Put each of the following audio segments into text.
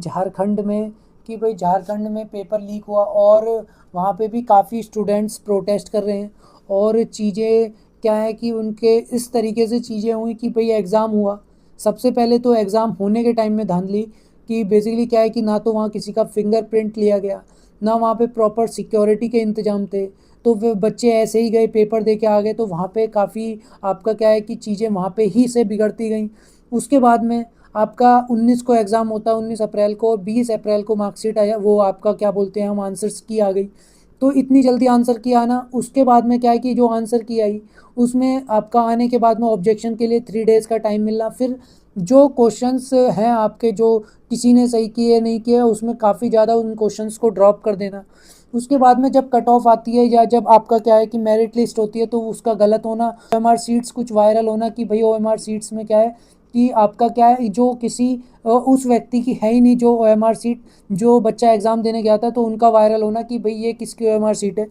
झारखंड में कि भाई झारखंड में पेपर लीक हुआ और वहाँ पे भी काफ़ी स्टूडेंट्स प्रोटेस्ट कर रहे हैं। और चीज़ें क्या है कि उनके इस तरीके से चीज़ें हुई कि भाई एग्ज़ाम हुआ। सबसे पहले तो एग्ज़ाम होने के टाइम में धांधली कि बेसिकली क्या है कि ना तो वहाँ किसी का फिंगरप्रिंट लिया गया, ना वहाँ पे प्रॉपर सिक्योरिटी के इंतज़ाम थे। तो वे बच्चे ऐसे ही गए, पेपर दे के आ गए, तो वहाँ पे काफ़ी आपका क्या है कि चीज़ें वहाँ पे ही से बिगड़ती गईं। उसके बाद में आपका 19 को एग्ज़ाम होता है, 19 अप्रैल को, और 20 अप्रैल को मार्कशीट आया, वो आपका क्या बोलते हैं हम आंसर्स की आ गई। तो इतनी जल्दी आंसर की आना, उसके बाद में क्या है कि जो आंसर की आई उसमें आपका आने के बाद में ऑब्जेक्शन के लिए 3 डेज़ का टाइम मिलना, फिर जो क्वेश्चंस हैं आपके जो किसी ने सही किए नहीं किए उसमें काफ़ी ज़्यादा उन क्वेश्चंस को ड्रॉप कर देना। उसके बाद में जब कट ऑफ आती है या जब आपका क्या है कि मेरिट लिस्ट होती है तो उसका गलत होना, ओएमआर सीट्स कुछ वायरल होना कि भाई ओएमआर सीट्स में क्या है कि आपका क्या है जो किसी उस व्यक्ति की है ही नहीं जो ओएमआर सीट, जो बच्चा एग्ज़ाम देने गया था तो उनका वायरल होना कि भाई ये किसकी ओएमआर सीट है।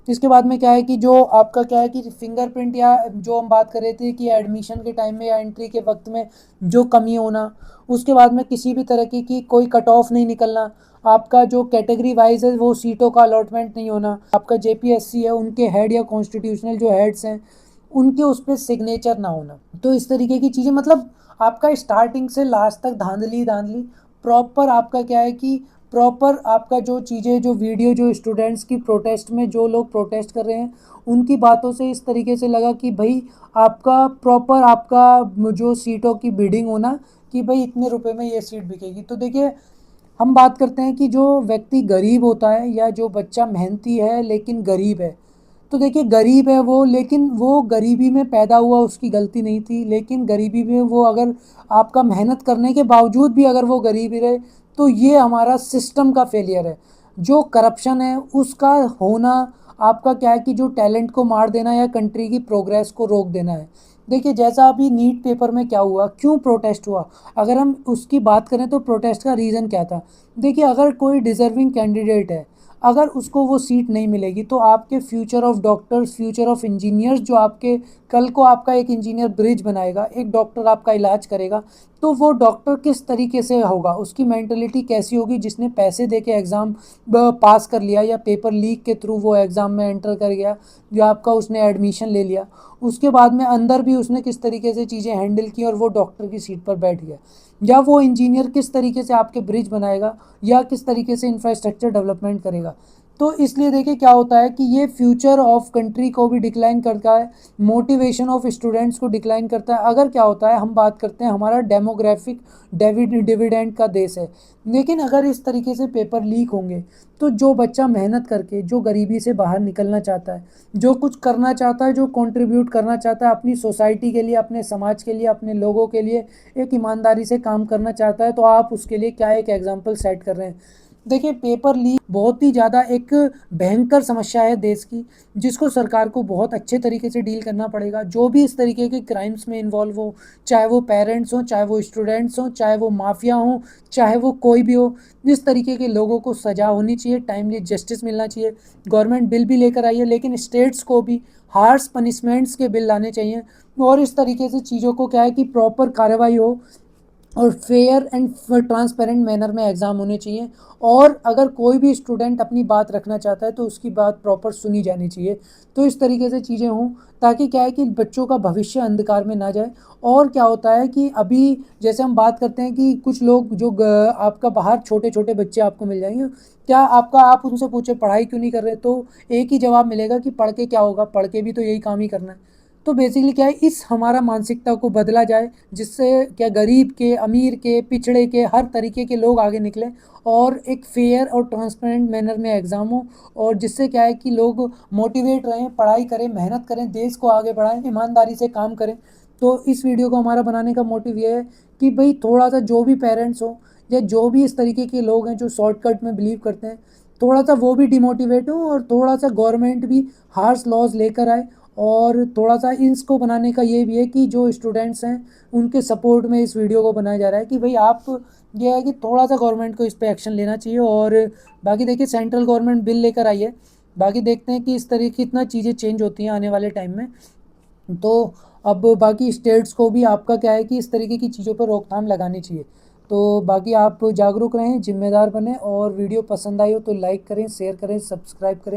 इसके बाद में क्या है कि जो आपका क्या है कि फिंगरप्रिंट या जो हम बात कर रहे थे कि एडमिशन के टाइम में या एंट्री के वक्त में जो कमी होना। उसके बाद में किसी भी तरह की कोई कट ऑफ नहीं निकलना, आपका जो कैटेगरी वाइज है वो सीटों का अलॉटमेंट नहीं होना, आपका जेपीएससी है उनके हेड या कॉन्स्टिट्यूशनल जो हेड्स हैं उनके उस पर सिग्नेचर ना होना। तो इस तरीके की चीज़ें मतलब आपका स्टार्टिंग से लास्ट तक धांधली धांधली प्रॉपर आपका क्या है कि प्रॉपर आपका जो चीज़ें जो वीडियो जो स्टूडेंट्स की प्रोटेस्ट में जो लोग प्रोटेस्ट कर रहे हैं उनकी बातों से इस तरीके से लगा कि भाई आपका प्रॉपर आपका जो सीटों की बिडिंग होना कि भाई इतने रुपए में ये सीट बिकेगी। तो देखिए हम बात करते हैं कि जो व्यक्ति गरीब होता है या जो बच्चा मेहनती है लेकिन गरीब है, तो देखिए गरीब है वो, लेकिन वो गरीबी में पैदा हुआ उसकी गलती नहीं थी, लेकिन गरीबी में वो अगर आपका मेहनत करने के बावजूद भी अगर वो गरीब ही रहे तो ये हमारा सिस्टम का फेलियर है। जो करप्शन है उसका होना आपका क्या है कि जो टैलेंट को मार देना या कंट्री की प्रोग्रेस को रोक देना है। देखिए जैसा अभी नीट पेपर में क्या हुआ, क्यों प्रोटेस्ट हुआ, अगर हम उसकी बात करें तो प्रोटेस्ट का रीज़न क्या था। देखिए अगर कोई डिज़र्विंग कैंडिडेट है, अगर उसको वो सीट नहीं मिलेगी तो आपके future of doctors, future of engineers, जो आपके कल को आपका एक इंजीनियर ब्रिज बनाएगा, एक डॉक्टर आपका इलाज करेगा, तो वो डॉक्टर किस तरीके से होगा, उसकी मेंटलिटी कैसी होगी जिसने पैसे दे के एग्ज़ाम पास कर लिया या पेपर लीक के थ्रू वो एग्ज़ाम में एंटर कर गया या आपका उसने एडमिशन ले लिया। उसके बाद में अंदर भी उसने किस तरीके से चीज़ें हैंडल की और वो डॉक्टर की सीट पर बैठ गया, या वो इंजीनियर किस तरीके से आपके ब्रिज बनाएगा या किस तरीके से इंफ्रास्ट्रक्चर डेवलपमेंट करेगा। तो इसलिए देखिए क्या होता है कि ये फ्यूचर ऑफ कंट्री को भी डिक्लाइन करता है, मोटिवेशन ऑफ स्टूडेंट्स को डिक्लाइन करता है। अगर क्या होता है हम बात करते हैं हमारा डेमोग्राफिक डिविडेंड का देश है, लेकिन अगर इस तरीके से पेपर लीक होंगे तो जो बच्चा मेहनत करके जो गरीबी से बाहर निकलना चाहता है, जो कुछ करना चाहता है, जो कंट्रीब्यूट करना चाहता है अपनी सोसाइटी के लिए, अपने समाज के लिए, अपने लोगों के लिए, एक ईमानदारी से काम करना चाहता है, तो आप उसके लिए क्या एक एग्जाम्पल सेट कर रहे हैं। देखिए पेपर लीक बहुत ही ज़्यादा एक भयंकर समस्या है देश की, जिसको सरकार को बहुत अच्छे तरीके से डील करना पड़ेगा। जो भी इस तरीके के क्राइम्स में इन्वॉल्व हो, चाहे वो पेरेंट्स हों, चाहे वो स्टूडेंट्स हों, चाहे वो माफिया हों, चाहे वो कोई भी हो, इस तरीके के लोगों को सज़ा होनी चाहिए, टाइमली जस्टिस मिलना चाहिए। गवर्नमेंट बिल भी लेकर आई है, लेकिन स्टेट्स को भी हार्श पनिशमेंट्स के बिल लाने चाहिए और इस तरीके से चीज़ों को क्या है कि प्रॉपर कार्रवाई हो और फेयर एंड ट्रांसपेरेंट मैनर में एग्ज़ाम होने चाहिए। और अगर कोई भी स्टूडेंट अपनी बात रखना चाहता है तो उसकी बात प्रॉपर सुनी जानी चाहिए। तो इस तरीके से चीज़ें हों ताकि क्या है कि बच्चों का भविष्य अंधकार में ना जाए। और क्या होता है कि अभी जैसे हम बात करते हैं कि कुछ लोग जो आपका बाहर छोटे छोटे बच्चे आपको मिल जाएंगे, क्या आपका आप उनसे पूछे पढ़ाई क्यों नहीं कर रहे, तो एक ही जवाब मिलेगा कि पढ़ के क्या होगा, पढ़ के भी तो यही काम ही करना है। तो बेसिकली क्या है इस हमारा मानसिकता को बदला जाए, जिससे क्या गरीब के, अमीर के, पिछड़े के, हर तरीके के लोग आगे निकलें और एक फेयर और ट्रांसपेरेंट मैनर में एग्ज़ाम हो, और जिससे क्या है कि लोग मोटिवेट रहें, पढ़ाई करें, मेहनत करें, देश को आगे बढ़ाएं, ईमानदारी से काम करें। तो इस वीडियो को हमारा बनाने का मोटिव ये है कि भाई थोड़ा सा जो भी पेरेंट्स हो या जो भी इस तरीके के लोग हैं जो शॉर्टकट में बिलीव करते हैं, थोड़ा सा वो भी डिमोटिवेट हो और थोड़ा सा गवर्नमेंट भी हार्श लॉज लेकर आए। और थोड़ा सा इसको बनाने का ये भी है कि जो स्टूडेंट्स हैं उनके सपोर्ट में इस वीडियो को बनाया जा रहा है कि भाई आप, ये है कि थोड़ा सा गवर्नमेंट को इस पे एक्शन लेना चाहिए। और बाकी देखिए सेंट्रल गवर्नमेंट बिल लेकर आई है, बाकी देखते हैं कि इस तरीके कितना चीज़ें चेंज होती हैं आने वाले टाइम में। तो अब बाकी स्टेट्स को भी आपका क्या है कि इस तरीके की चीज़ों पर रोकथाम लगानी चाहिए। तो बाकी आप जागरूक रहें, ज़िम्मेदार बनें और वीडियो पसंद आई हो तो लाइक करें, शेयर करें, सब्सक्राइब करें।